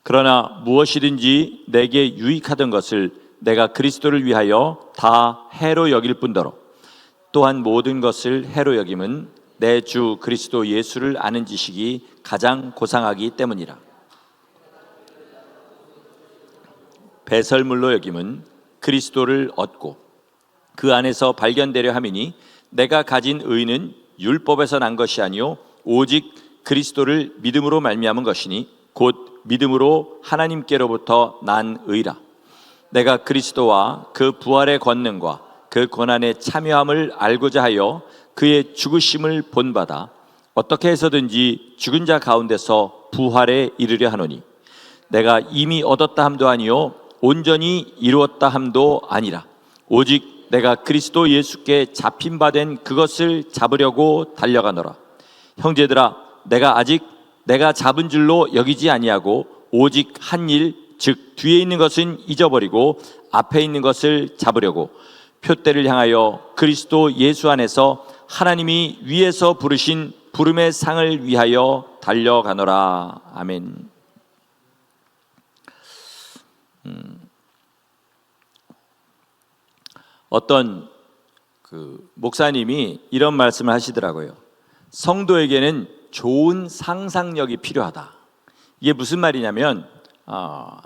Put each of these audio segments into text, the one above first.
그러나 무엇이든지 내게 유익하던 것을 내가 그리스도를 위하여 다 해로 여길 뿐더러 또한 모든 것을 해로 여김은 내 주 그리스도 예수를 아는 지식이 가장 고상하기 때문이라. 배설물로 여김은 그리스도를 얻고 그 안에서 발견되려 함이니 내가 가진 의는 율법에서 난 것이 아니요 오직 그리스도를 믿음으로 말미암은 것이니 곧 믿음으로 하나님께로부터 난 의라. 내가 그리스도와 그 부활의 권능과 그 고난의 참여함을 알고자 하여 그의 죽으심을 본받아 어떻게 해서든지 죽은 자 가운데서 부활에 이르려 하노니 내가 이미 얻었다 함도 아니요 온전히 이루었다 함도 아니라 오직 내가 그리스도 예수께 잡힌 바 된 그것을 잡으려고 달려가노라. 형제들아, 내가 아직 내가 잡은 줄로 여기지 아니하고 오직 한 일, 즉 뒤에 있는 것은 잊어버리고 앞에 있는 것을 잡으려고 표대를 향하여 그리스도 예수 안에서 하나님이 위에서 부르신 부름의 상을 위하여 달려가노라. 아멘. 어떤 목사님이 이런 말씀을 하시더라고요. 성도에게는 좋은 상상력이 필요하다. 이게 무슨 말이냐면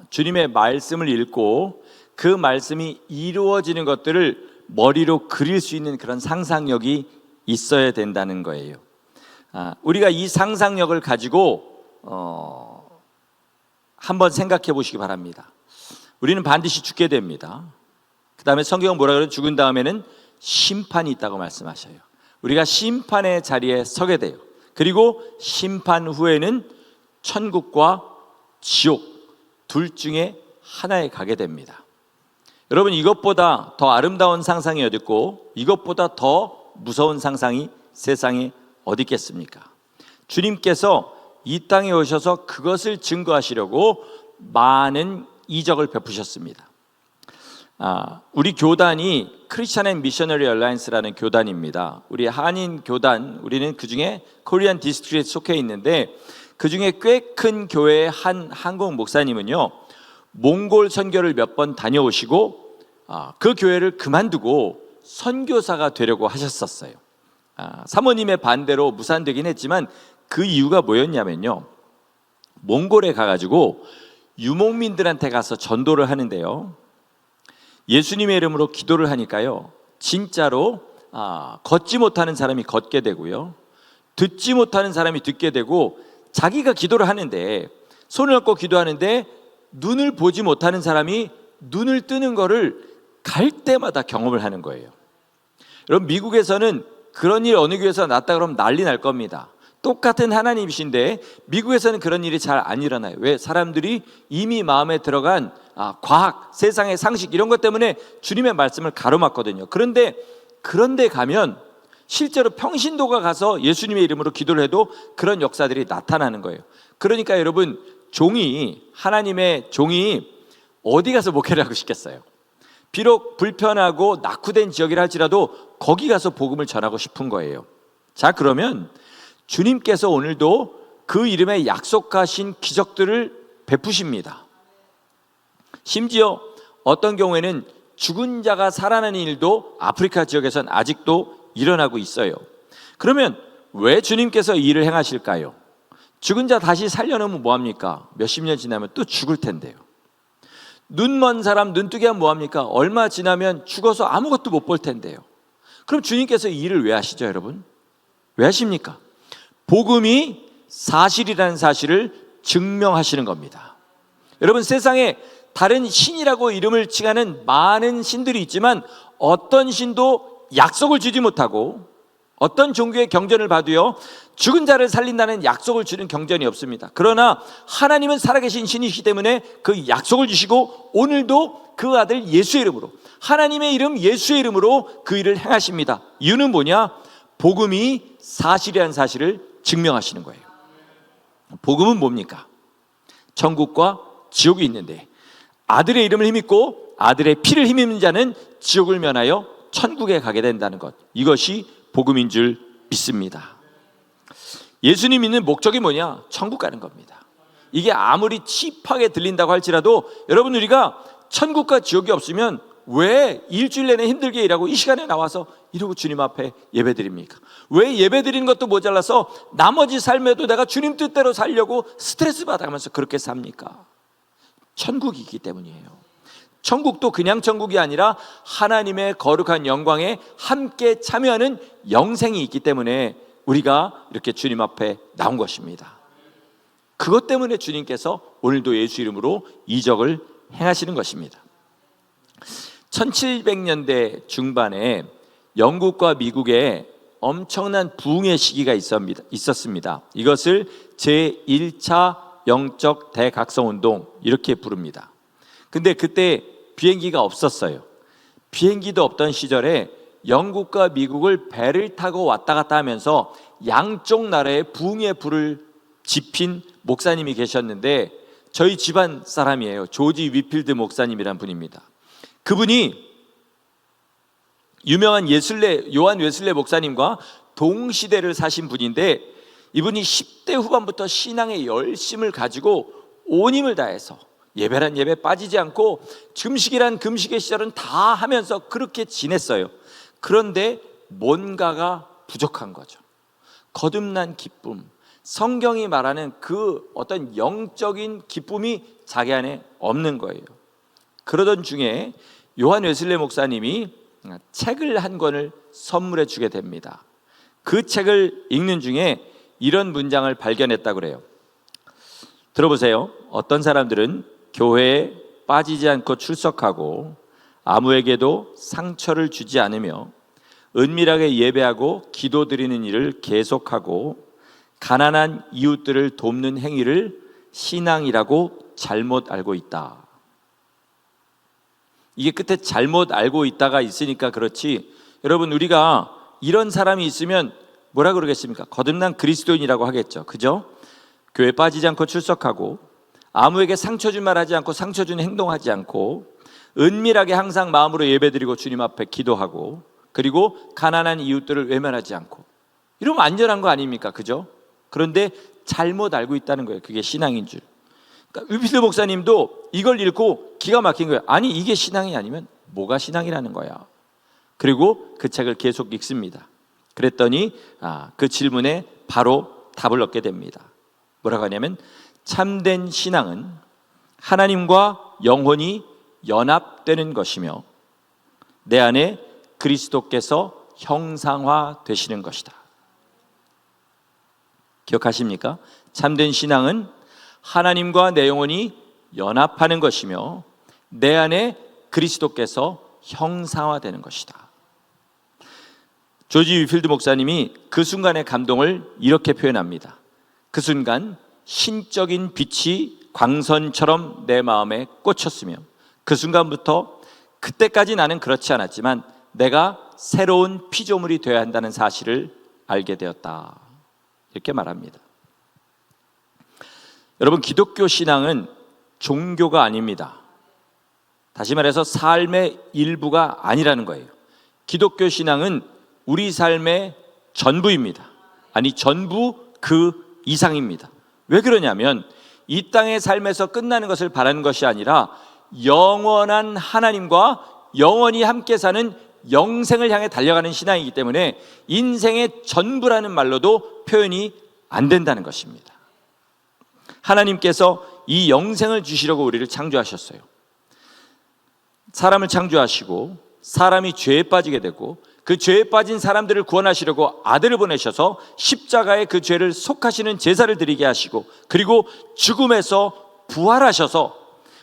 주님의 말씀을 읽고 그 말씀이 이루어지는 것들을 머리로 그릴 수 있는 그런 상상력이 있어야 된다는 거예요. 우리가 이 상상력을 가지고 한번 생각해 보시기 바랍니다. 우리는 반드시 죽게 됩니다. 그 다음에 성경은 뭐라 그래요? 죽은 다음에는 심판이 있다고 말씀하셔요. 우리가 심판의 자리에 서게 돼요. 그리고 심판 후에는 천국과 지옥 둘 중에 하나에 가게 됩니다. 여러분, 이것보다 더 아름다운 상상이 어디 있고 이것보다 더 무서운 상상이 세상에 어디 있겠습니까? 주님께서 이 땅에 오셔서 그것을 증거하시려고 많은 이적을 베푸셨습니다. 우리 교단이 크리스천 앤 미셔너리 얼라이언스라는 교단입니다. 우리 한인 교단, 우리는 그중에 코리안 디스트릭트에 속해 있는데 그중에 꽤 큰 교회의 한 한국 목사님은요 몽골 선교를 몇 번 다녀오시고 그 교회를 그만두고 선교사가 되려고 하셨었어요. 사모님의 반대로 무산되긴 했지만 그 이유가 뭐였냐면요, 몽골에 가가지고 유목민들한테 가서 전도를 하는데요, 예수님의 이름으로 기도를 하니까요 진짜로 걷지 못하는 사람이 걷게 되고요, 듣지 못하는 사람이 듣게 되고, 자기가 기도를 하는데 손을 얹고 기도하는데 눈을 보지 못하는 사람이 눈을 뜨는 거를 갈 때마다 경험을 하는 거예요. 여러분, 미국에서는 그런 일 어느 교회에서 났다 그러면 난리 날 겁니다. 똑같은 하나님이신데 미국에서는 그런 일이 잘 안 일어나요. 왜? 사람들이 이미 마음에 들어간 과학, 세상의 상식 이런 것 때문에 주님의 말씀을 가로막거든요. 그런데 가면 실제로 평신도가 가서 예수님의 이름으로 기도를 해도 그런 역사들이 나타나는 거예요. 그러니까 여러분, 하나님의 종이 어디 가서 목회를 하고 싶겠어요? 비록 불편하고 낙후된 지역이라 할지라도 거기 가서 복음을 전하고 싶은 거예요. 자, 그러면 주님께서 오늘도 그 이름에 약속하신 기적들을 베푸십니다. 심지어 어떤 경우에는 죽은 자가 살아나는 일도 아프리카 지역에서는 아직도 일어나고 있어요. 그러면 왜 주님께서 이 일을 행하실까요? 죽은 자 다시 살려놓으면 뭐합니까? 몇십 년 지나면 또 죽을 텐데요. 눈 먼 사람 눈뜨게 하면 뭐합니까? 얼마 지나면 죽어서 아무것도 못 볼 텐데요. 그럼 주님께서 이 일을 왜 하시죠, 여러분? 왜 하십니까? 복음이 사실이라는 사실을 증명하시는 겁니다. 여러분, 세상에 다른 신이라고 이름을 칭하는 많은 신들이 있지만 어떤 신도 약속을 주지 못하고 어떤 종교의 경전을 봐도요 죽은 자를 살린다는 약속을 주는 경전이 없습니다. 그러나 하나님은 살아계신 신이시기 때문에 그 약속을 주시고 오늘도 그 아들 예수의 이름으로, 하나님의 이름 예수의 이름으로 그 일을 행하십니다. 이유는 뭐냐? 복음이 사실이라는 사실을 증명하시는 거예요. 복음은 뭡니까? 천국과 지옥이 있는데 아들의 이름을 힘입고 아들의 피를 힘입는 자는 지옥을 면하여 천국에 가게 된다는 것, 이것이 복음인 줄 믿습니다. 예수님 믿는 목적이 뭐냐? 천국 가는 겁니다. 이게 아무리 칩하게 들린다고 할지라도 여러분, 우리가 천국과 지옥이 없으면 왜 일주일 내내 힘들게 일하고 이 시간에 나와서 이러고 주님 앞에 예배드립니까? 왜 예배드리는 것도 모자라서 나머지 삶에도 내가 주님 뜻대로 살려고 스트레스 받아가면서 그렇게 삽니까? 천국이 있기 때문이에요. 천국도 그냥 천국이 아니라 하나님의 거룩한 영광에 함께 참여하는 영생이 있기 때문에 우리가 이렇게 주님 앞에 나온 것입니다. 그것 때문에 주님께서 오늘도 예수 이름으로 이적을 행하시는 것입니다. 1700년대 중반에 영국과 미국에 엄청난 부흥의 시기가 있었습니다. 이것을 제1차 영적 대각성운동 이렇게 부릅니다. 근데 그때 비행기가 없었어요. 비행기도 없던 시절에 영국과 미국을 배를 타고 왔다 갔다 하면서 양쪽 나라에 부흥의 불을 지핀 목사님이 계셨는데 저희 집안 사람이에요. 조지 위필드 목사님이란 분입니다. 그분이 유명한 요한 웨슬레 목사님과 동시대를 사신 분인데, 이분이 10대 후반부터 신앙의 열심을 가지고 온 힘을 다해서 예배란 예배 빠지지 않고 금식이란 금식의 시절은 다 하면서 그렇게 지냈어요. 그런데 뭔가가 부족한 거죠. 거듭난 기쁨, 성경이 말하는 그 어떤 영적인 기쁨이 자기 안에 없는 거예요. 그러던 중에 요한 웨슬레 목사님이 책을 한 권을 선물해 주게 됩니다. 그 책을 읽는 중에 이런 문장을 발견했다고 그래요. 들어보세요. 어떤 사람들은 교회에 빠지지 않고 출석하고 아무에게도 상처를 주지 않으며 은밀하게 예배하고 기도드리는 일을 계속하고 가난한 이웃들을 돕는 행위를 신앙이라고 잘못 알고 있다. 이게 끝에 잘못 알고 있다가 있으니까 그렇지, 여러분, 우리가 이런 사람이 있으면 뭐라 그러겠습니까? 거듭난 그리스도인이라고 하겠죠. 그죠? 교회 빠지지 않고 출석하고 아무에게 상처 준 말 하지 않고 상처 준 행동하지 않고 은밀하게 항상 마음으로 예배드리고 주님 앞에 기도하고 그리고 가난한 이웃들을 외면하지 않고, 이러면 안전한 거 아닙니까? 그죠? 그런데 잘못 알고 있다는 거예요. 그게 신앙인 줄. 그러니까 위필드 목사님도 이걸 읽고 기가 막힌 거예요. 아니, 이게 신앙이 아니면 뭐가 신앙이라는 거야. 그리고 그 책을 계속 읽습니다. 그랬더니 그 질문에 바로 답을 얻게 됩니다. 뭐라고 하냐면, 참된 신앙은 하나님과 영혼이 연합되는 것이며 내 안에 그리스도께서 형상화 되시는 것이다. 기억하십니까? 참된 신앙은 하나님과 내 영혼이 연합하는 것이며 내 안에 그리스도께서 형상화되는 것이다. 조지 위필드 목사님이 그 순간의 감동을 이렇게 표현합니다. 그 순간 신적인 빛이 광선처럼 내 마음에 꽂혔으며 그 순간부터 그때까지 나는 그렇지 않았지만 내가 새로운 피조물이 되어야 한다는 사실을 알게 되었다. 이렇게 말합니다. 여러분, 기독교 신앙은 종교가 아닙니다. 다시 말해서 삶의 일부가 아니라는 거예요. 기독교 신앙은 우리 삶의 전부입니다. 아니, 전부 그 이상입니다. 왜 그러냐면 이 땅의 삶에서 끝나는 것을 바라는 것이 아니라 영원한 하나님과 영원히 함께 사는 영생을 향해 달려가는 신앙이기 때문에 인생의 전부라는 말로도 표현이 안 된다는 것입니다. 하나님께서 이 영생을 주시려고 우리를 창조하셨어요. 사람을 창조하시고 사람이 죄에 빠지게 되고 그 죄에 빠진 사람들을 구원하시려고 아들을 보내셔서 십자가에 그 죄를 속하시는 제사를 드리게 하시고 그리고 죽음에서 부활하셔서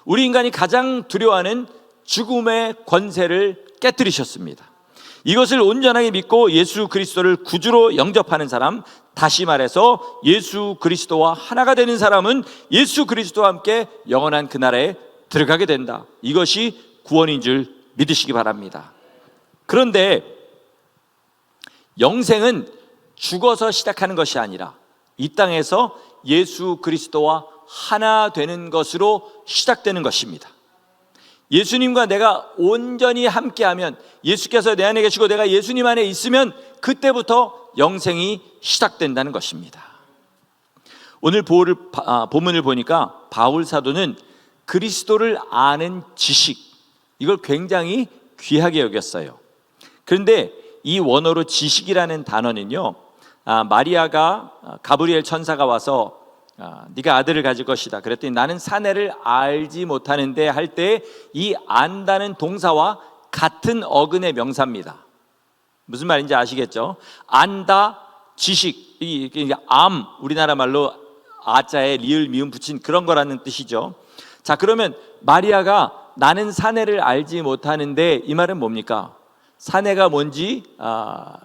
우리 인간이 가장 두려워하는 죽음의 권세를 깨뜨리셨습니다. 이것을 온전하게 믿고 예수 그리스도를 구주로 영접하는 사람, 다시 말해서 예수 그리스도와 하나가 되는 사람은 예수 그리스도와 함께 영원한 그 나라에 들어가게 된다. 이것이 구원인 줄 믿으시기 바랍니다. 그런데 영생은 죽어서 시작하는 것이 아니라 이 땅에서 예수 그리스도와 하나 되는 것으로 시작되는 것입니다. 예수님과 내가 온전히 함께하면, 예수께서 내 안에 계시고 내가 예수님 안에 있으면 그때부터 영생이 시작된다는 것입니다. 오늘 본문을 보니까 바울 사도는 그리스도를 아는 지식, 이걸 굉장히 귀하게 여겼어요. 그런데 이 원어로 지식이라는 단어는요, 마리아가 가브리엘 천사가 와서 네가 아들을 가질 것이다 그랬더니 나는 사내를 알지 못하는데 할 때 이 안다는 동사와 같은 어근의 명사입니다. 무슨 말인지 아시겠죠? 안다, 지식, 이게 우리나라 말로 아자에 리을 미음 붙인 그런 거라는 뜻이죠. 자, 그러면 마리아가 나는 사내를 알지 못하는데 이 말은 뭡니까? 사내가 뭔지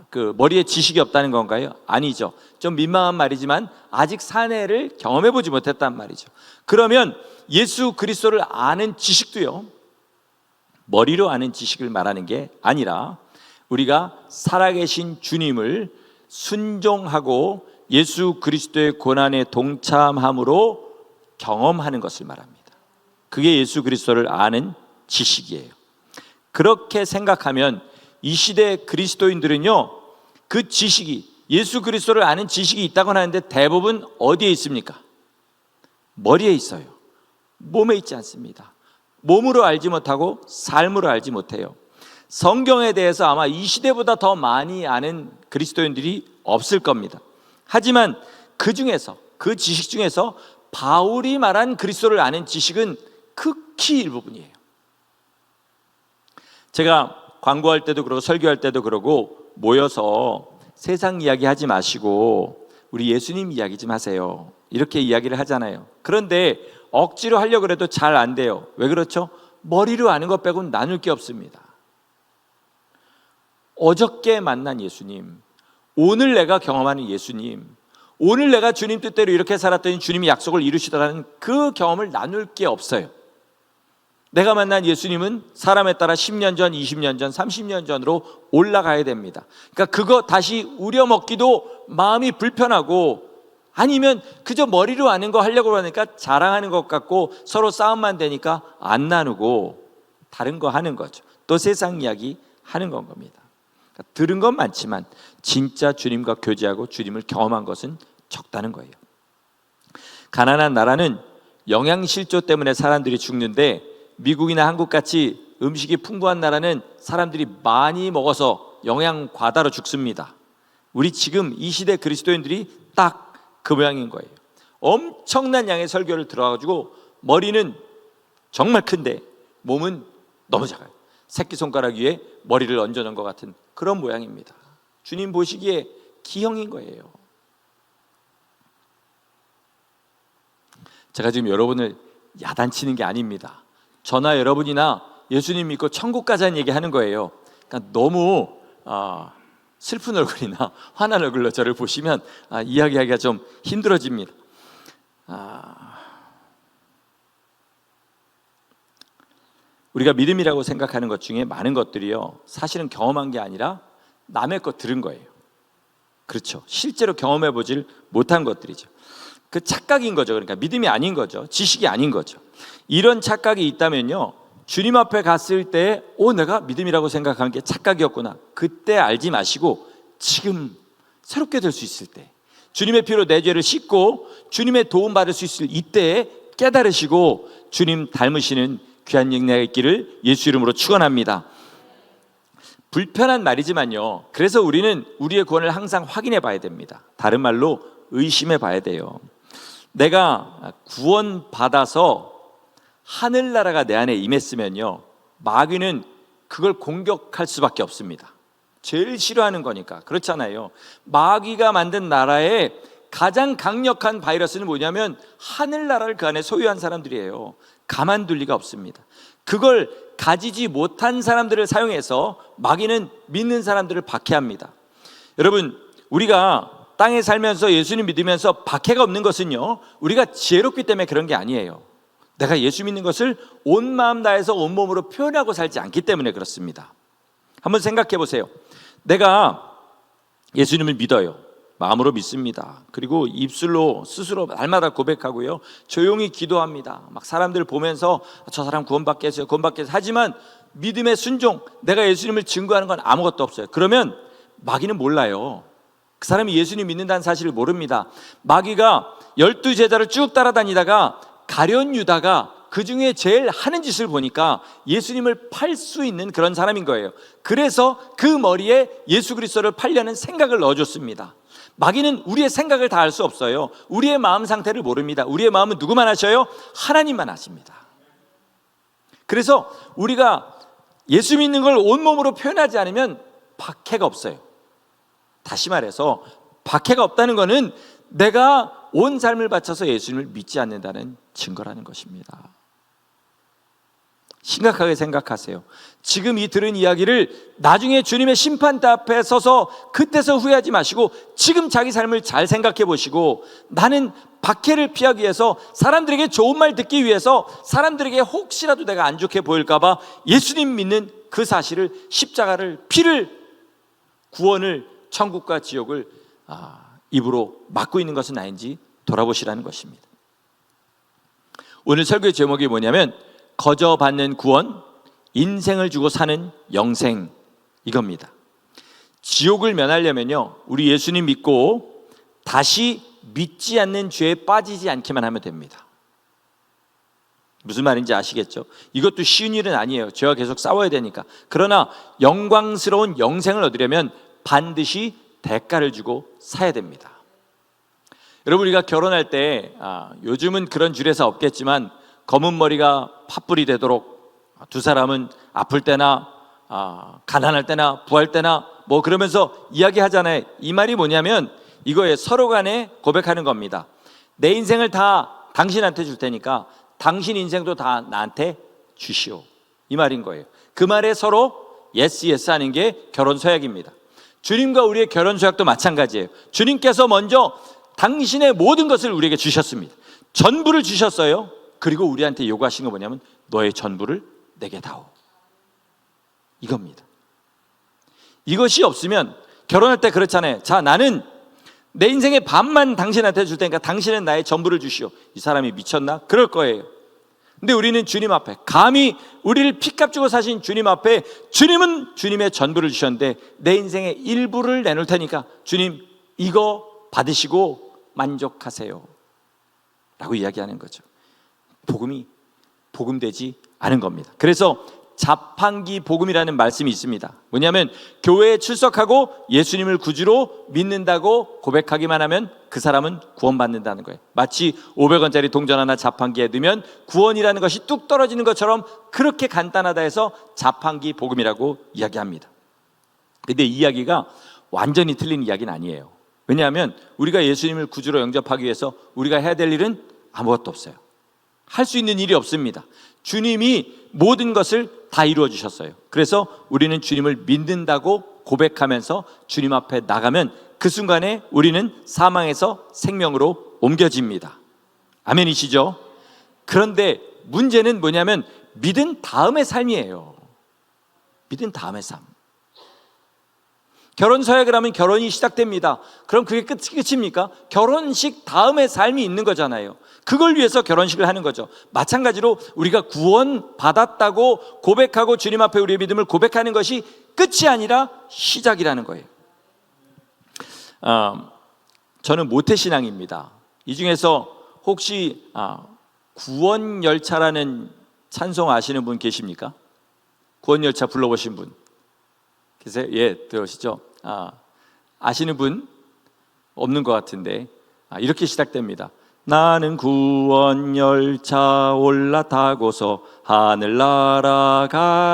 그 머리에 지식이 없다는 건가요? 아니죠. 좀 민망한 말이지만 아직 사내를 경험해 보지 못했단 말이죠. 그러면 예수 그리스도를 아는 지식도요, 머리로 아는 지식을 말하는 게 아니라 우리가 살아계신 주님을 순종하고 예수 그리스도의 고난에 동참함으로 경험하는 것을 말합니다. 그게 예수 그리스도를 아는 지식이에요. 그렇게 생각하면 이 시대 그리스도인들은요, 그 지식이, 예수 그리스도를 아는 지식이 있다고 하는데 대부분 어디에 있습니까? 머리에 있어요. 몸에 있지 않습니다. 몸으로 알지 못하고 삶으로 알지 못해요. 성경에 대해서 아마 이 시대보다 더 많이 아는 그리스도인들이 없을 겁니다. 하지만 그 중에서, 그 지식 중에서 바울이 말한 그리스도를 아는 지식은 극히 일부분이에요. 제가 광고할 때도 그러고 설교할 때도 그러고 모여서 세상 이야기 하지 마시고 우리 예수님 이야기 좀 하세요, 이렇게 이야기를 하잖아요. 그런데 억지로 하려고 해도 잘 안 돼요. 왜 그렇죠? 머리로 아는 것 빼고는 나눌 게 없습니다. 어저께 만난 예수님, 오늘 내가 경험하는 예수님, 오늘 내가 주님 뜻대로 이렇게 살았더니 주님이 약속을 이루시더라는 그 경험을 나눌 게 없어요. 내가 만난 예수님은 사람에 따라 10년 전, 20년 전, 30년 전으로 올라가야 됩니다. 그러니까 그거 다시 우려먹기도 마음이 불편하고, 아니면 그저 머리로 아는 거 하려고 하니까 자랑하는 것 같고 서로 싸움만 되니까 안 나누고 다른 거 하는 거죠. 또 세상 이야기 하는 건 겁니다. 그러니까 들은 건 많지만 진짜 주님과 교제하고 주님을 경험한 것은 적다는 거예요. 가난한 나라는 영양실조 때문에 사람들이 죽는데 미국이나 한국같이 음식이 풍부한 나라는 사람들이 많이 먹어서 영양 과다로 죽습니다. 우리 지금 이 시대 그리스도인들이 딱 그 모양인 거예요. 엄청난 양의 설교를 들어가지고 머리는 정말 큰데 몸은 너무 작아요. 새끼손가락 위에 머리를 얹어놓은 것 같은 그런 모양입니다. 주님 보시기에 기형인 거예요. 제가 지금 여러분을 야단치는 게 아닙니다. 저나 여러분이나 예수님 믿고 천국 가자는 얘기 하는 거예요. 그러니까 너무 슬픈 얼굴이나 화난 얼굴로 저를 보시면 이야기하기가 좀 힘들어집니다. 우리가 믿음이라고 생각하는 것 중에 많은 것들이요, 사실은 경험한 게 아니라 남의 것 들은 거예요. 그렇죠. 실제로 경험해 보질 못한 것들이죠. 그 착각인 거죠. 그러니까 믿음이 아닌 거죠. 지식이 아닌 거죠. 이런 착각이 있다면요, 주님 앞에 갔을 때 내가 믿음이라고 생각한 게 착각이었구나, 그때 알지 마시고 지금 새롭게 될 수 있을 때, 주님의 피로 내 죄를 씻고 주님의 도움 받을 수 있을 이때에 깨달으시고 주님 닮으시는 귀한 영예가 있기를 예수 이름으로 축원합니다. 불편한 말이지만요, 그래서 우리는 우리의 구원을 항상 확인해 봐야 됩니다. 다른 말로 의심해 봐야 돼요. 내가 구원 받아서 하늘나라가 내 안에 임했으면요, 마귀는 그걸 공격할 수밖에 없습니다. 제일 싫어하는 거니까. 그렇잖아요. 마귀가 만든 나라의 가장 강력한 바이러스는 뭐냐면 하늘나라를 그 안에 소유한 사람들이에요. 가만둘 리가 없습니다. 그걸 가지지 못한 사람들을 사용해서 마귀는 믿는 사람들을 박해합니다. 여러분, 우리가 땅에 살면서 예수님 믿으면서 박해가 없는 것은요, 우리가 지혜롭기 때문에 그런 게 아니에요. 내가 예수 믿는 것을 온 마음 다해서 온 몸으로 표현하고 살지 않기 때문에 그렇습니다. 한번 생각해 보세요. 내가 예수님을 믿어요. 마음으로 믿습니다. 그리고 입술로 스스로 날마다 고백하고요, 조용히 기도합니다. 막 사람들 보면서 저 사람 구원받겠어요, 구원받겠어요. 하지만 믿음의 순종, 내가 예수님을 증거하는 건 아무것도 없어요. 그러면 마귀는 몰라요. 그 사람이 예수님 믿는다는 사실을 모릅니다. 마귀가 12제자를 쭉 따라다니다가 가룟 유다가 그 중에 제일 하는 짓을 보니까 예수님을 팔 수 있는 그런 사람인 거예요. 그래서 그 머리에 예수 그리스도를 팔려는 생각을 넣어줬습니다. 마귀는 우리의 생각을 다 알 수 없어요. 우리의 마음 상태를 모릅니다. 우리의 마음은 누구만 아셔요? 하나님만 아십니다. 그래서 우리가 예수 믿는 걸 온몸으로 표현하지 않으면 박해가 없어요. 다시 말해서 박해가 없다는 것은 내가 온 삶을 바쳐서 예수님을 믿지 않는다는 증거라는 것입니다. 심각하게 생각하세요. 지금 이 들은 이야기를 나중에 주님의 심판대 앞에 서서 그때서 후회하지 마시고 지금 자기 삶을 잘 생각해 보시고, 나는 박해를 피하기 위해서, 사람들에게 좋은 말 듣기 위해서, 사람들에게 혹시라도 내가 안 좋게 보일까 봐 예수님 믿는 그 사실을, 십자가를, 피를, 구원을, 천국과 지옥을 입으로 막고 있는 것은 아닌지 돌아보시라는 것입니다. 오늘 설교의 제목이 뭐냐면 거저 받는 구원, 인생을 주고 사는 영생, 이겁니다. 지옥을 면하려면요, 우리 예수님 믿고 다시 믿지 않는 죄에 빠지지 않기만 하면 됩니다. 무슨 말인지 아시겠죠? 이것도 쉬운 일은 아니에요. 죄와 계속 싸워야 되니까. 그러나 영광스러운 영생을 얻으려면 반드시 대가를 주고 사야 됩니다. 여러분, 우리가 결혼할 때 요즘은 그런 주례사 없겠지만 검은 머리가 팥불이 되도록, 두 사람은 아플 때나 가난할 때나 부할 때나 뭐 그러면서 이야기하잖아요. 이 말이 뭐냐면 이거에 서로 간에 고백하는 겁니다. 내 인생을 다 당신한테 줄 테니까 당신 인생도 다 나한테 주시오, 이 말인 거예요. 그 말에 서로 예스 예스 하는 게 결혼 서약입니다. 주님과 우리의 결혼 서약도 마찬가지예요. 주님께서 먼저 당신의 모든 것을 우리에게 주셨습니다. 전부를 주셨어요. 그리고 우리한테 요구하신 거 뭐냐면 너의 전부를 내게 다오, 이겁니다. 이것이 없으면 결혼할 때 그렇잖아요. 자, 나는 내 인생의 반만 당신한테 줄 테니까 당신은 나의 전부를 주시오. 이 사람이 미쳤나? 그럴 거예요. 근데 우리는 주님 앞에, 감히 우리를 피값 주고 사신 주님 앞에, 주님은 주님의 전부를 주셨는데 내 인생의 일부를 내놓을 테니까 주님 이거 받으시고 만족하세요 라고 이야기하는 거죠. 복음이 복음되지 않은 겁니다. 그래서 자판기 복음이라는 말씀이 있습니다. 뭐냐면 교회에 출석하고 예수님을 구주로 믿는다고 고백하기만 하면 그 사람은 구원받는다는 거예요. 마치 500원짜리 동전 하나 자판기에 넣으면 구원이라는 것이 뚝 떨어지는 것처럼 그렇게 간단하다 해서 자판기 복음이라고 이야기합니다. 근데 이 이야기가 완전히 틀린 이야기는 아니에요. 왜냐하면 우리가 예수님을 구주로 영접하기 위해서 우리가 해야 될 일은 아무것도 없어요. 할 수 있는 일이 없습니다. 주님이 모든 것을 다 이루어 주셨어요. 그래서 우리는 주님을 믿는다고 고백하면서 주님 앞에 나가면 그 순간에 우리는 사망에서 생명으로 옮겨집니다. 아멘이시죠? 그런데 문제는 뭐냐면 믿은 다음의 삶이에요. 믿은 다음의 삶. 결혼 서약을 하면 결혼이 시작됩니다. 그럼 그게 끝입니까? 결혼식 다음의 삶이 있는 거잖아요. 그걸 위해서 결혼식을 하는 거죠. 마찬가지로 우리가 구원 받았다고 고백하고 주님 앞에 우리의 믿음을 고백하는 것이 끝이 아니라 시작이라는 거예요. 저는 모태신앙입니다. 이 중에서 혹시 구원열차라는 찬송 아시는 분 계십니까? 구원열차 불러보신 분 계세요? 예, 들으시죠? 아시는 분 없는 것 같은데 이렇게 시작됩니다. 나는 구원열차 올라타고서 하늘 날아가지요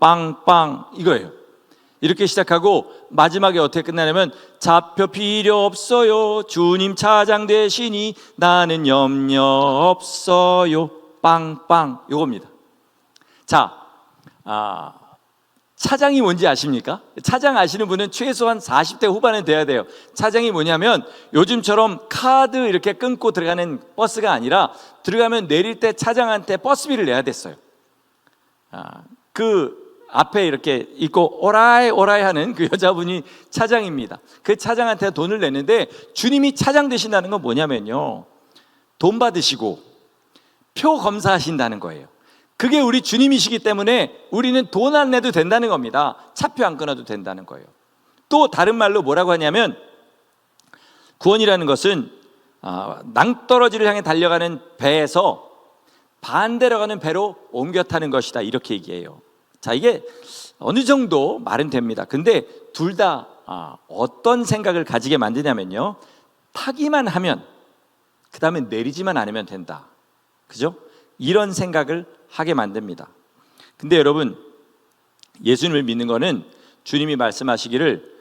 빵빵, 이거예요. 이렇게 시작하고 마지막에 어떻게 끝나냐면 좌표 필요 없어요, 주님 차장 되시니 나는 염려 없어요 빵빵, 이겁니다. 자, 차장이 뭔지 아십니까? 차장 아시는 분은 최소한 40대 후반은 돼야 돼요. 차장이 뭐냐면 요즘처럼 카드 이렇게 끊고 들어가는 버스가 아니라 들어가면 내릴 때 차장한테 버스비를 내야 됐어요. 그 앞에 이렇게 있고 오라이 오라이 하는 그 여자분이 차장입니다. 그 차장한테 돈을 내는데 주님이 차장 되신다는 건 뭐냐면요, 돈 받으시고 표 검사하신다는 거예요. 그게 우리 주님이시기 때문에 우리는 돈 안 내도 된다는 겁니다. 차표 안 끊어도 된다는 거예요. 또 다른 말로 뭐라고 하냐면 구원이라는 것은 낭떠러지를 향해 달려가는 배에서 반대로 가는 배로 옮겨 타는 것이다, 이렇게 얘기해요. 자, 이게 어느 정도 말은 됩니다. 근데 둘 다 어떤 생각을 가지게 만드냐면요, 타기만 하면, 그 다음에 내리지만 않으면 된다, 그죠? 이런 생각을 하게 만듭니다. 근데 여러분, 예수님을 믿는 거는 주님이 말씀하시기를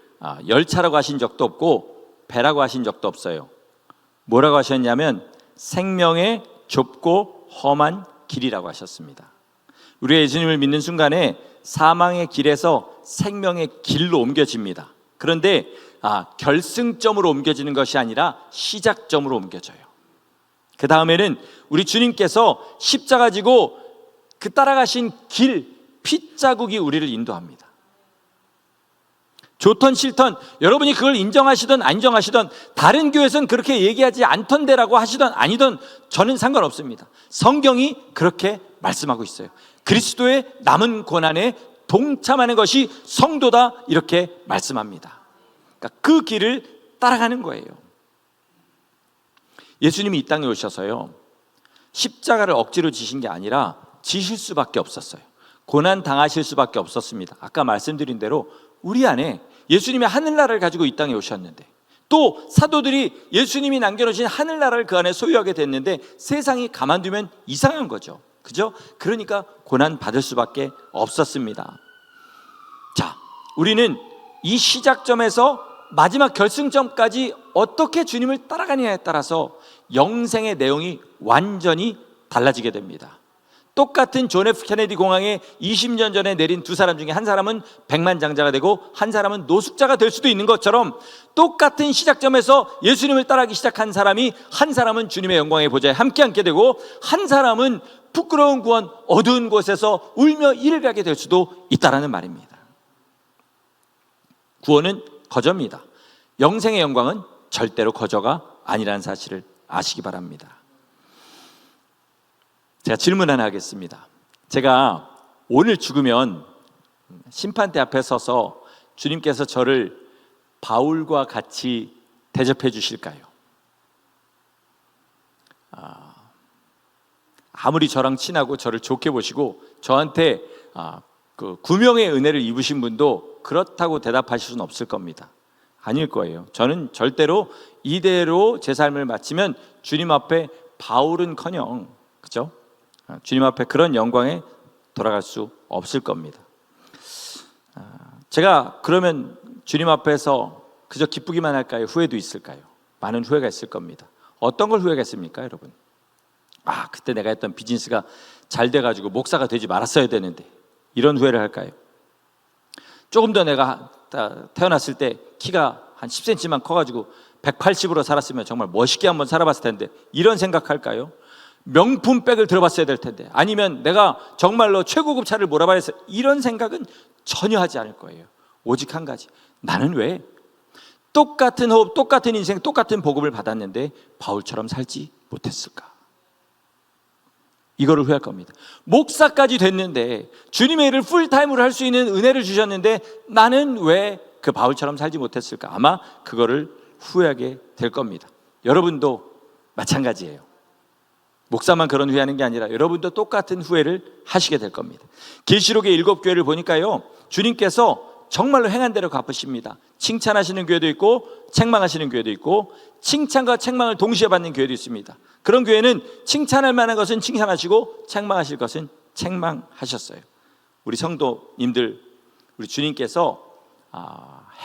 열차라고 하신 적도 없고 배라고 하신 적도 없어요. 뭐라고 하셨냐면 생명의 좁고 험한 길이라고 하셨습니다. 우리가 예수님을 믿는 순간에 사망의 길에서 생명의 길로 옮겨집니다. 그런데 결승점으로 옮겨지는 것이 아니라 시작점으로 옮겨져요. 그 다음에는 우리 주님께서 십자가 지고 그 따라가신 길, 핏자국이 우리를 인도합니다. 좋던 싫던, 여러분이 그걸 인정하시든 안 인정하시든, 다른 교회에서는 그렇게 얘기하지 않던데라고 하시든 아니든 저는 상관없습니다. 성경이 그렇게 말씀하고 있어요. 그리스도의 남은 고난에 동참하는 것이 성도다, 이렇게 말씀합니다. 그러니까 그 길을 따라가는 거예요. 예수님이 이 땅에 오셔서요, 십자가를 억지로 지신 게 아니라 지실 수밖에 없었어요. 고난 당하실 수밖에 없었습니다. 아까 말씀드린 대로 우리 안에 예수님의 하늘나라를 가지고 이 땅에 오셨는데, 또 사도들이 예수님이 남겨놓으신 하늘나라를 그 안에 소유하게 됐는데 세상이 가만두면 이상한 거죠, 그죠? 그러니까 고난 받을 수밖에 없었습니다. 자, 우리는 이 시작점에서 마지막 결승점까지 어떻게 주님을 따라가느냐에 따라서 영생의 내용이 완전히 달라지게 됩니다. 똑같은 존 F 케네디 공항에 20년 전에 내린 두 사람 중에 한 사람은 백만장자가 되고 한 사람은 노숙자가 될 수도 있는 것처럼, 똑같은 시작점에서 예수님을 따라가기 시작한 사람이 한 사람은 주님의 영광의 보좌에 함께 앉게 되고, 한 사람은 부끄러운 구원, 어두운 곳에서 울며 이를 가게 될 수도 있다라는 말입니다. 구원은 거저입니다. 영생의 영광은 절대로 거저가 아니라는 사실을 아시기 바랍니다. 제가 질문 하나 하겠습니다. 제가 오늘 죽으면 심판대 앞에 서서 주님께서 저를 바울과 같이 대접해 주실까요? 아무리 저랑 친하고 저를 좋게 보시고 저한테 그 구명의 은혜를 입으신 분도 그렇다고 대답하실 수는 없을 겁니다. 아닐 거예요. 저는 절대로 이대로 제 삶을 마치면 주님 앞에 바울은커녕, 그죠? 주님 앞에 그런 영광에 돌아갈 수 없을 겁니다. 제가 그러면 주님 앞에서 그저 기쁘기만 할까요? 후회도 있을까요? 많은 후회가 있을 겁니다. 어떤 걸 후회했습니까, 여러분? 그때 내가 했던 비즈니스가 잘 돼가지고 목사가 되지 말았어야 되는데, 이런 후회를 할까요? 조금 더 내가 태어났을 때 키가 한 10cm만 커가지고 180으로 살았으면 정말 멋있게 한번 살아봤을 텐데, 이런 생각할까요? 명품 백을 들어봤어야 될 텐데, 아니면 내가 정말로 최고급 차를 몰아봤어야, 이런 생각은 전혀 하지 않을 거예요. 오직 한 가지, 나는 왜 똑같은 호흡, 똑같은 인생, 똑같은 복음을 받았는데 바울처럼 살지 못했을까? 이거를 후회할 겁니다. 목사까지 됐는데 주님의 일을 풀타임으로 할 수 있는 은혜를 주셨는데 나는 왜 그 바울처럼 살지 못했을까? 아마 그거를 후회하게 될 겁니다. 여러분도 마찬가지예요. 목사만 그런 후회하는 게 아니라 여러분도 똑같은 후회를 하시게 될 겁니다. 계시록의 7교회를 보니까요, 주님께서 정말로 행한 대로 갚으십니다. 칭찬하시는 교회도 있고 책망하시는 교회도 있고, 칭찬과 책망을 동시에 받는 교회도 있습니다. 그런 교회는 칭찬할 만한 것은 칭찬하시고 책망하실 것은 책망하셨어요. 우리 성도님들, 우리 주님께서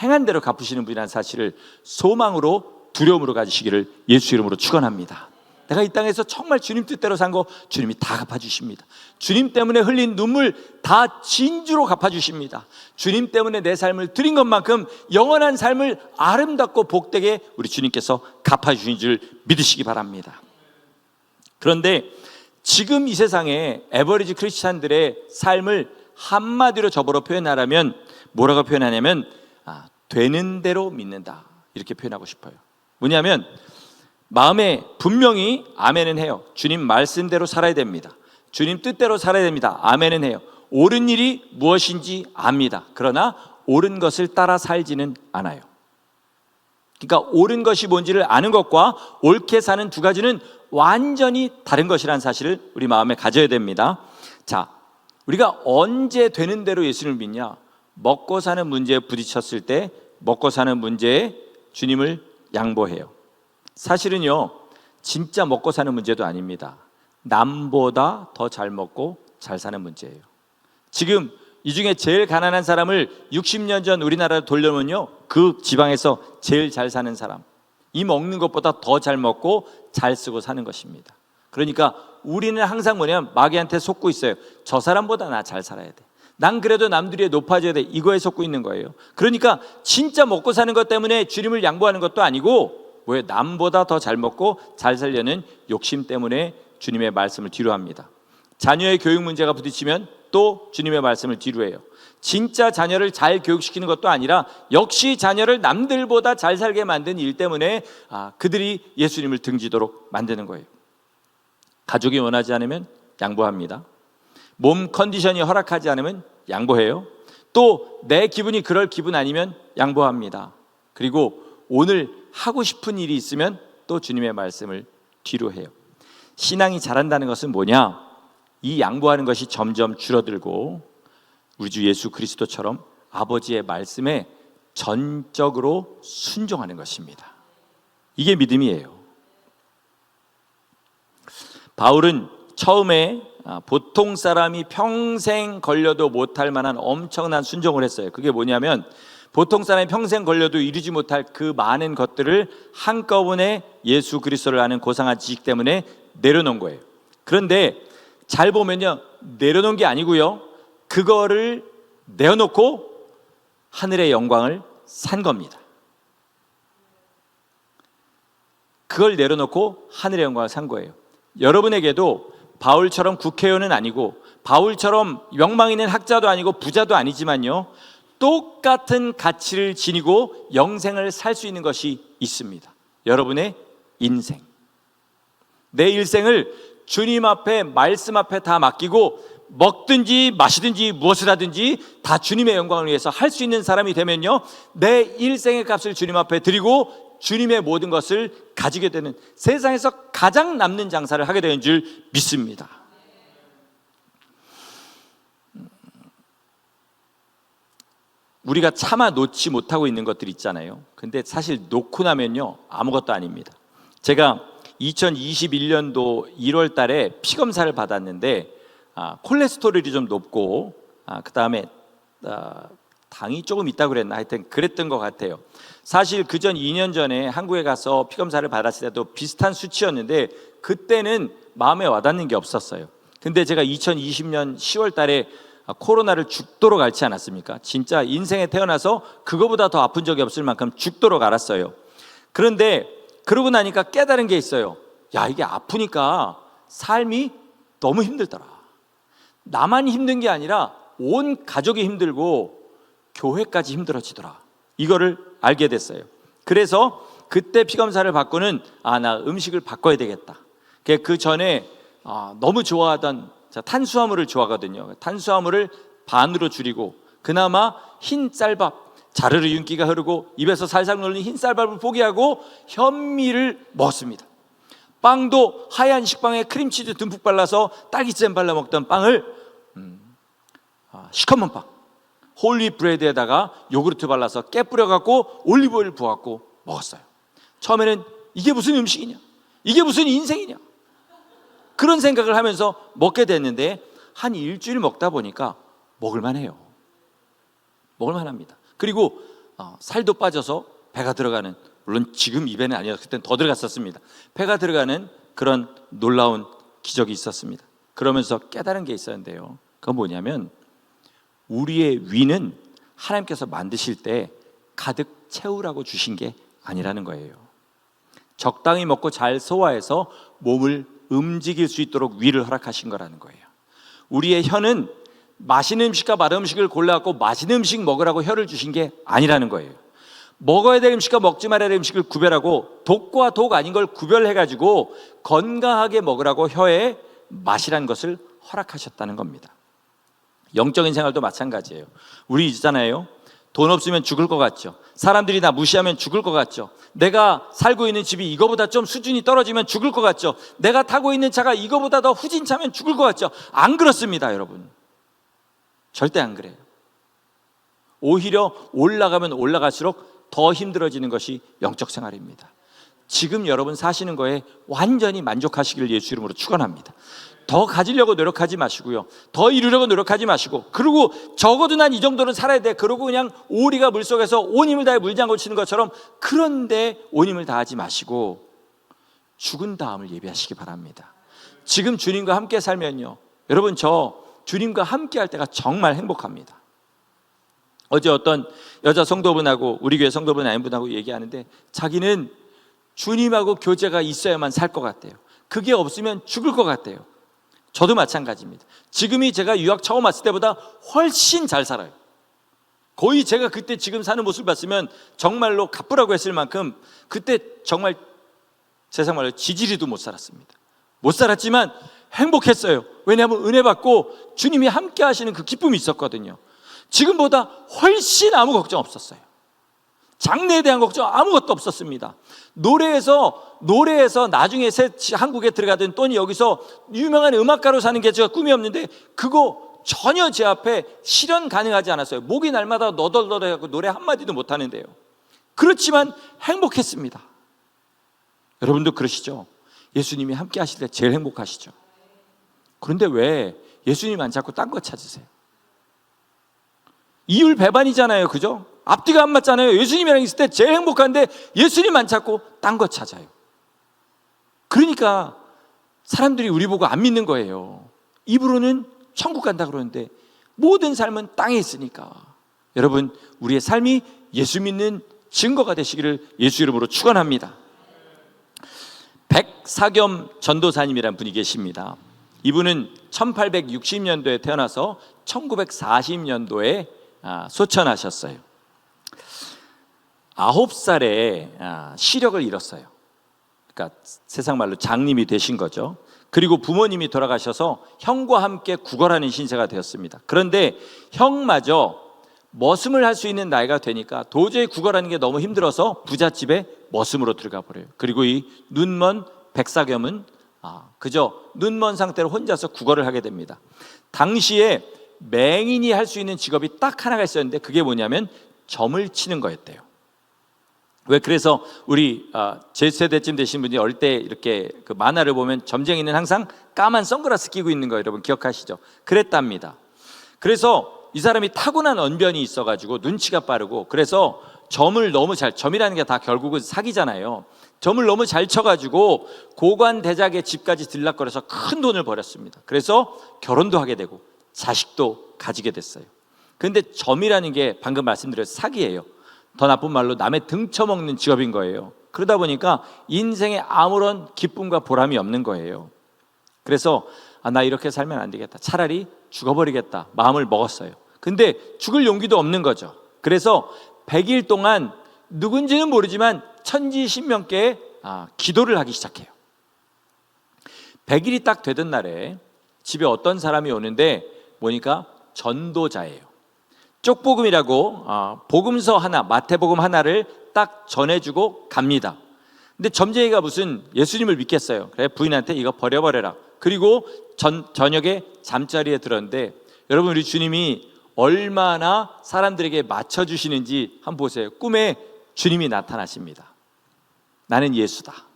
행한 대로 갚으시는 분이라는 사실을 소망으로, 두려움으로 가지시기를 예수 이름으로 축원합니다. 내가 이 땅에서 정말 주님 뜻대로 산 거 주님이 다 갚아주십니다. 주님 때문에 흘린 눈물 다 진주로 갚아주십니다. 주님 때문에 내 삶을 드린 것만큼 영원한 삶을 아름답고 복되게 우리 주님께서 갚아주신 줄 믿으시기 바랍니다. 그런데 지금 이 세상에 에버리지 크리스찬들의 삶을 한마디로 저보러 표현하라면 뭐라고 표현하냐면 되는 대로 믿는다, 이렇게 표현하고 싶어요. 뭐냐면 마음에 분명히 아멘은 해요. 주님 말씀대로 살아야 됩니다. 주님 뜻대로 살아야 됩니다. 아멘은 해요. 옳은 일이 무엇인지 압니다. 그러나 옳은 것을 따라 살지는 않아요. 그러니까 옳은 것이 뭔지를 아는 것과 옳게 사는 두 가지는 완전히 다른 것이라는 사실을 우리 마음에 가져야 됩니다. 자, 우리가 언제 되는 대로 예수님을 믿냐? 먹고 사는 문제에 부딪혔을 때 먹고 사는 문제에 주님을 양보해요. 사실은요, 진짜 먹고 사는 문제도 아닙니다. 남보다 더 잘 먹고 잘 사는 문제예요. 지금 이 중에 제일 가난한 사람을 60년 전 우리나라로 돌려면요, 그 지방에서 제일 잘 사는 사람, 이 먹는 것보다 더 잘 먹고 잘 쓰고 사는 것입니다. 그러니까 우리는 항상 뭐냐면 마귀한테 속고 있어요. 저 사람보다 나 잘 살아야 돼, 난 그래도 남들이 높아져야 돼, 이거에 속고 있는 거예요. 그러니까 진짜 먹고 사는 것 때문에 주님을 양보하는 것도 아니고, 왜 남보다 더 잘 먹고 잘 살려는 욕심 때문에 주님의 말씀을 뒤로 합니다. 자녀의 교육 문제가 부딪히면 또 주님의 말씀을 뒤로 해요. 진짜 자녀를 잘 교육시키는 것도 아니라 역시 자녀를 남들보다 잘 살게 만든 일 때문에 그들이 예수님을 등지도록 만드는 거예요. 가족이 원하지 않으면 양보합니다. 몸 컨디션이 허락하지 않으면 양보해요. 또 내 기분이 그럴 기분 아니면 양보합니다. 그리고 오늘 하고 싶은 일이 있으면 또 주님의 말씀을 뒤로 해요. 신앙이 자란다는 것은 뭐냐? 이 양보하는 것이 점점 줄어들고 우리 주 예수 그리스도처럼 아버지의 말씀에 전적으로 순종하는 것입니다. 이게 믿음이에요. 바울은 처음에 보통 사람이 평생 걸려도 못할 만한 엄청난 순종을 했어요. 그게 뭐냐면 보통 사람이 평생 걸려도 이루지 못할 그 많은 것들을 한꺼번에 예수 그리스도를 아는 고상한 지식 때문에 내려놓은 거예요. 그런데 잘 보면요, 내려놓은 게 아니고요, 그거를 내어놓고 하늘의 영광을 산 겁니다. 그걸 내려놓고 하늘의 영광을 산 거예요. 여러분에게도 바울처럼 국회의원은 아니고 바울처럼 명망 있는 학자도 아니고 부자도 아니지만요, 똑같은 가치를 지니고 영생을 살 수 있는 것이 있습니다. 여러분의 인생. 내 일생을 주님 앞에, 말씀 앞에 다 맡기고 먹든지 마시든지 무엇을 하든지 다 주님의 영광을 위해서 할 수 있는 사람이 되면요, 내 일생의 값을 주님 앞에 드리고 주님의 모든 것을 가지게 되는, 세상에서 가장 남는 장사를 하게 되는 줄 믿습니다. 우리가 차마 놓지 못하고 있는 것들이 있잖아요. 근데 사실 놓고 나면요, 아무것도 아닙니다. 제가 2021년도 1월 달에 피검사를 받았는데 콜레스테롤이 좀 높고 그 다음에 당이 조금 있다고 그랬나, 하여튼 그랬던 것 같아요. 사실 그전 2년 전에 한국에 가서 피검사를 받았을 때도 비슷한 수치였는데 그때는 마음에 와닿는 게 없었어요. 근데 제가 2020년 10월 달에 코로나를 죽도록 앓지 않았습니까? 진짜 인생에 태어나서 그거보다 더 아픈 적이 없을 만큼 죽도록 앓았어요. 그런데 그러고 나니까 깨달은 게 있어요. 야, 이게 아프니까 삶이 너무 힘들더라. 나만 힘든 게 아니라 온 가족이 힘들고 교회까지 힘들어지더라. 이거를 알게 됐어요. 그래서 그때 피검사를 받고는 나 음식을 바꿔야 되겠다. 그 전에 너무 좋아하던, 탄수화물을 좋아하거든요. 탄수화물을 반으로 줄이고 그나마 흰 쌀밥, 자르르 윤기가 흐르고 입에서 살살 녹는 흰 쌀밥을 포기하고 현미를 먹었습니다. 빵도 하얀 식빵에 크림치즈 듬뿍 발라서 딸기잼 발라 먹던 빵을 시커먼 빵, 홀리 브레드에다가 요구르트 발라서 깨 뿌려갖고 올리브오일 부어갖고 먹었어요. 처음에는 이게 무슨 음식이냐, 이게 무슨 인생이냐, 그런 생각을 하면서 먹게 됐는데 한 일주일 먹다 보니까 먹을만해요. 먹을만합니다. 그리고 살도 빠져서 배가 들어가는, 물론 지금 입에는 아니어서 그때는 더 들어갔었습니다. 배가 들어가는 그런 놀라운 기적이 있었습니다. 그러면서 깨달은 게 있었는데요, 그건 뭐냐면 우리의 위는 하나님께서 만드실 때 가득 채우라고 주신 게 아니라는 거예요. 적당히 먹고 잘 소화해서 몸을 움직일 수 있도록 위를 허락하신 거라는 거예요. 우리의 혀는 맛있는 음식과 마른 음식을 골라갖고 맛있는 음식 먹으라고 혀를 주신 게 아니라는 거예요. 먹어야 될 음식과 먹지 말아야 될 음식을 구별하고 독과 독 아닌 걸 구별해가지고 건강하게 먹으라고 혀에 맛이란 것을 허락하셨다는 겁니다. 영적인 생활도 마찬가지예요. 우리 있잖아요, 돈 없으면 죽을 것 같죠. 사람들이 나 무시하면 죽을 것 같죠. 내가 살고 있는 집이 이거보다 좀 수준이 떨어지면 죽을 것 같죠. 내가 타고 있는 차가 이거보다 더 후진차면 죽을 것 같죠. 안 그렇습니다, 여러분. 절대 안 그래요. 오히려 올라가면 올라갈수록 더 힘들어지는 것이 영적 생활입니다. 지금 여러분 사시는 거에 완전히 만족하시기를 예수 이름으로 축원합니다. 더 가지려고 노력하지 마시고요, 더 이루려고 노력하지 마시고, 그리고 적어도 난 이 정도는 살아야 돼, 그러고 그냥 오리가 물속에서 온 힘을 다해 물장구 치는 것처럼 그런데 온 힘을 다하지 마시고 죽은 다음을 예비하시기 바랍니다. 지금 주님과 함께 살면요, 여러분, 저 주님과 함께 할 때가 정말 행복합니다. 어제 어떤 여자 성도분하고, 우리 교회 성도분 아닌 분하고 얘기하는데, 자기는 주님하고 교제가 있어야만 살 것 같대요. 그게 없으면 죽을 것 같대요. 저도 마찬가지입니다. 지금이 제가 유학 처음 왔을 때보다 훨씬 잘 살아요. 거의 제가 그때 지금 사는 모습을 봤으면 정말로 갚으라고 했을 만큼 그때 정말 세상 말로 지지리도 못 살았습니다. 못 살았지만 행복했어요. 왜냐하면 은혜 받고 주님이 함께 하시는 그 기쁨이 있었거든요. 지금보다 훨씬 아무 걱정 없었어요. 장래에 대한 걱정 아무것도 없었습니다. 노래에서 나중에 한국에 들어가든 또는 여기서 유명한 음악가로 사는 게 제가 꿈이었는데, 그거 전혀 제 앞에 실현 가능하지 않았어요. 목이 날마다 너덜너덜하고 노래 한마디도 못하는데요. 그렇지만 행복했습니다. 여러분도 그러시죠? 예수님이 함께 하실 때 제일 행복하시죠? 그런데 왜 예수님 안 찾고 딴 거 찾으세요? 이율배반이잖아요, 그죠? 앞뒤가 안 맞잖아요. 예수님이랑 있을 때 제일 행복한데 예수님 안 찾고 딴 거 찾아요. 그러니까 사람들이 우리 보고 안 믿는 거예요. 입으로는 천국 간다 그러는데 모든 삶은 땅에 있으니까. 여러분, 우리의 삶이 예수 믿는 증거가 되시기를 예수 이름으로 축원합니다. 백사겸 전도사님이라는 분이 계십니다. 이분은 1860년도에 태어나서 1940년도에 소천하셨어요. 9살에 시력을 잃었어요. 그러니까 세상 말로 장님이 되신 거죠. 그리고 부모님이 돌아가셔서 형과 함께 구걸하는 신세가 되었습니다. 그런데 형마저 머슴을 할 수 있는 나이가 되니까 도저히 구걸하는 게 너무 힘들어서 부잣집에 머슴으로 들어가 버려요. 그리고 이 눈먼 백사겸은 그저 눈먼 상태로 혼자서 구걸을 하게 됩니다. 당시에 맹인이 할 수 있는 직업이 딱 하나가 있었는데, 그게 뭐냐면 점을 치는 거였대요. 왜? 그래서 우리 제 세대쯤 되신 분이 어릴 때 이렇게 그 만화를 보면 점쟁이는 항상 까만 선글라스 끼고 있는 거 여러분 기억하시죠? 그랬답니다. 그래서 이 사람이 타고난 언변이 있어가지고 눈치가 빠르고, 그래서 점을 너무 점이라는 게 다 결국은 사기잖아요. 점을 너무 잘 쳐가지고 고관대작의 집까지 들락거려서 큰 돈을 벌였습니다. 그래서 결혼도 하게 되고 자식도 가지게 됐어요. 그런데 점이라는 게 방금 말씀드린 사기예요. 더 나쁜 말로 남의 등쳐먹는 직업인 거예요. 그러다 보니까 인생에 아무런 기쁨과 보람이 없는 거예요. 그래서 나 이렇게 살면 안 되겠다, 차라리 죽어버리겠다 마음을 먹었어요. 근데 죽을 용기도 없는 거죠. 그래서 100일 동안 누군지는 모르지만 천지신명께에 기도를 하기 시작해요. 100일이 딱 되던 날에 집에 어떤 사람이 오는데 보니까 전도자예요. 쪽복음이라고 복음서 하나, 마태복음 하나를 딱 전해주고 갑니다. 근데 점쟁이가 무슨 예수님을 믿겠어요. 그래, 부인한테 이거 버려버려라. 그리고 저녁에 잠자리에 들었는데, 여러분, 우리 주님이 얼마나 사람들에게 맞춰주시는지 한번 보세요. 꿈에 주님이 나타나십니다. 나는 예수다.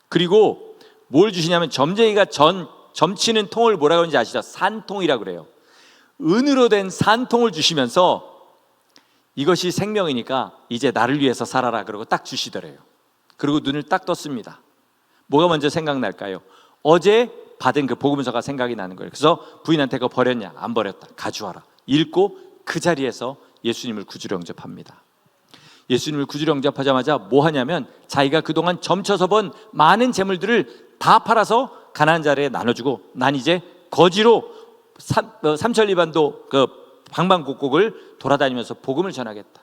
그리고 뭘 주시냐면, 점쟁이가 점치는 통을 뭐라고 하는지 아시죠? 산통이라고 그래요. 은으로 된 산통을 주시면서 이것이 생명이니까 이제 나를 위해서 살아라 그러고 딱 주시더래요. 그리고 눈을 딱 떴습니다. 뭐가 먼저 생각날까요? 어제 받은 그 복음서가 생각이 나는 거예요. 그래서 부인한테 그거 버렸냐? 안 버렸다. 가져와라. 읽고 그 자리에서 예수님을 구주로 영접합니다. 예수님을 구주로 영접하자마자 뭐 하냐면, 자기가 그동안 점쳐서 번 많은 재물들을 다 팔아서 가난한 자리에 나눠주고, 난 이제 거지로 삼천리반도 그 방방곡곡을 돌아다니면서 복음을 전하겠다.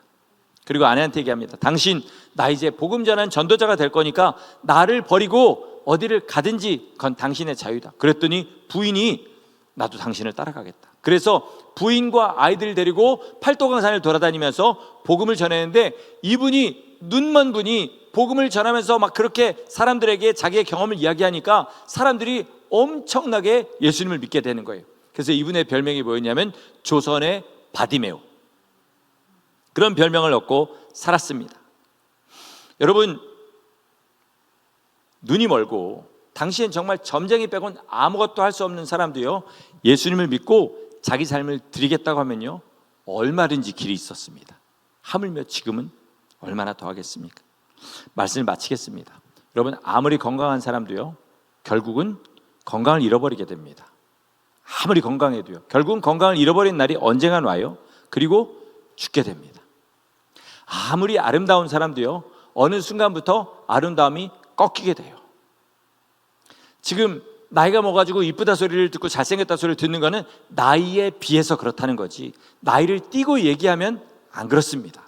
그리고 아내한테 얘기합니다. 당신, 나 이제 복음 전하는 전도자가 될 거니까 나를 버리고 어디를 가든지 그건 당신의 자유다. 그랬더니 부인이 나도 당신을 따라가겠다. 그래서 부인과 아이들을 데리고 팔도강산을 돌아다니면서 복음을 전했는데, 이분이 눈먼 분이 복음을 전하면서 막 그렇게 사람들에게 자기의 경험을 이야기하니까 사람들이 엄청나게 예수님을 믿게 되는 거예요. 그래서 이분의 별명이 뭐였냐면 조선의 바디메오, 그런 별명을 얻고 살았습니다. 여러분, 눈이 멀고 당시엔 정말 점쟁이 빼곤 아무것도 할 수 없는 사람도요, 예수님을 믿고 자기 삶을 드리겠다고 하면요, 얼마든지 길이 있었습니다. 하물며 지금은 얼마나 더 하겠습니까? 말씀을 마치겠습니다. 여러분, 아무리 건강한 사람도요, 결국은 건강을 잃어버리게 됩니다. 아무리 건강해도요, 결국은 건강을 잃어버린 날이 언젠가 와요. 그리고 죽게 됩니다. 아무리 아름다운 사람도요, 어느 순간부터 아름다움이 꺾이게 돼요. 지금 나이가 먹어가지고 이쁘다 소리를 듣고 잘생겼다 소리를 듣는 거는 나이에 비해서 그렇다는 거지, 나이를 띄고 얘기하면 안 그렇습니다.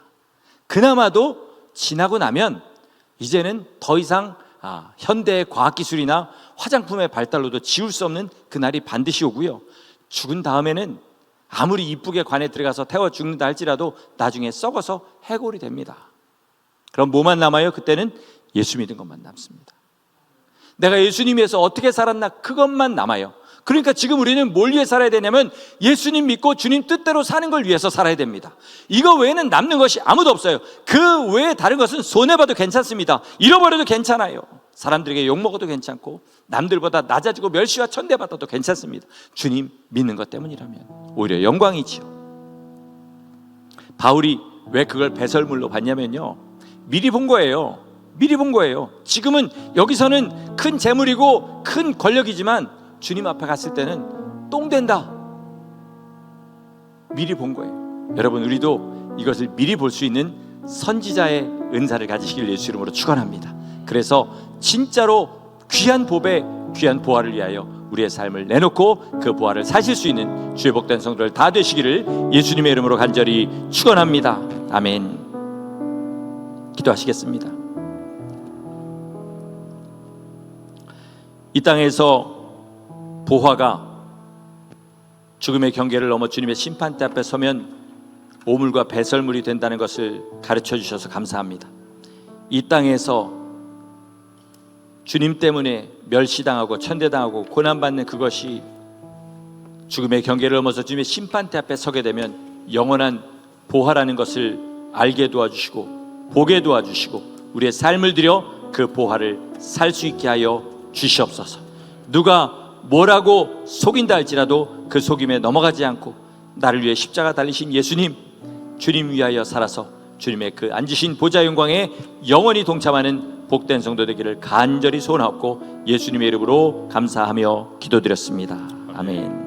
그나마도 지나고 나면 이제는 더 이상 현대의 과학기술이나 화장품의 발달로도 지울 수 없는 그날이 반드시 오고요, 죽은 다음에는 아무리 이쁘게 관에 들어가서 태워 죽는다 할지라도 나중에 썩어서 해골이 됩니다. 그럼 뭐만 남아요? 그때는 예수 믿은 것만 남습니다. 내가 예수님 위해서 어떻게 살았나, 그것만 남아요. 그러니까 지금 우리는 뭘 위해 살아야 되냐면 예수님 믿고 주님 뜻대로 사는 걸 위해서 살아야 됩니다. 이거 외에는 남는 것이 아무도 없어요. 그 외에 다른 것은 손해봐도 괜찮습니다. 잃어버려도 괜찮아요. 사람들에게 욕먹어도 괜찮고 남들보다 낮아지고 멸시와 천대받아도 괜찮습니다. 주님 믿는 것 때문이라면 오히려 영광이지요. 바울이 왜 그걸 배설물로 봤냐면요, 미리 본 거예요. 미리 본 거예요. 지금은 여기서는 큰 재물이고 큰 권력이지만 주님 앞에 갔을 때는 똥 된다. 미리 본 거예요. 여러분, 우리도 이것을 미리 볼 수 있는 선지자의 은사를 가지시길 예수 이름으로 축원합니다. 그래서 진짜로 귀한 복에 귀한 보화를 위하여 우리의 삶을 내놓고 그 보화를 사실 수 있는 주의 복된 성도들 다 되시기를 예수님의 이름으로 간절히 축원합니다. 아멘. 기도하시겠습니다. 이 땅에서 보화가 죽음의 경계를 넘어 주님의 심판대 앞에 서면 오물과 배설물이 된다는 것을 가르쳐 주셔서 감사합니다. 이 땅에서 주님 때문에 멸시당하고 천대당하고 고난받는 그것이 죽음의 경계를 넘어서 주님의 심판대 앞에 서게 되면 영원한 보화라는 것을 알게 도와주시고 보게 도와주시고 우리의 삶을 들여 그 보화를 살 수 있게 하여 주시옵소서. 누가 뭐라고 속인다 할지라도 그 속임에 넘어가지 않고 나를 위해 십자가 달리신 예수님, 주님 위하여 살아서 주님의 그 앉으신 보좌 영광에 영원히 동참하는 복된 성도 되기를 간절히 소원하옵고 예수님의 이름으로 감사하며 기도드렸습니다. 아멘.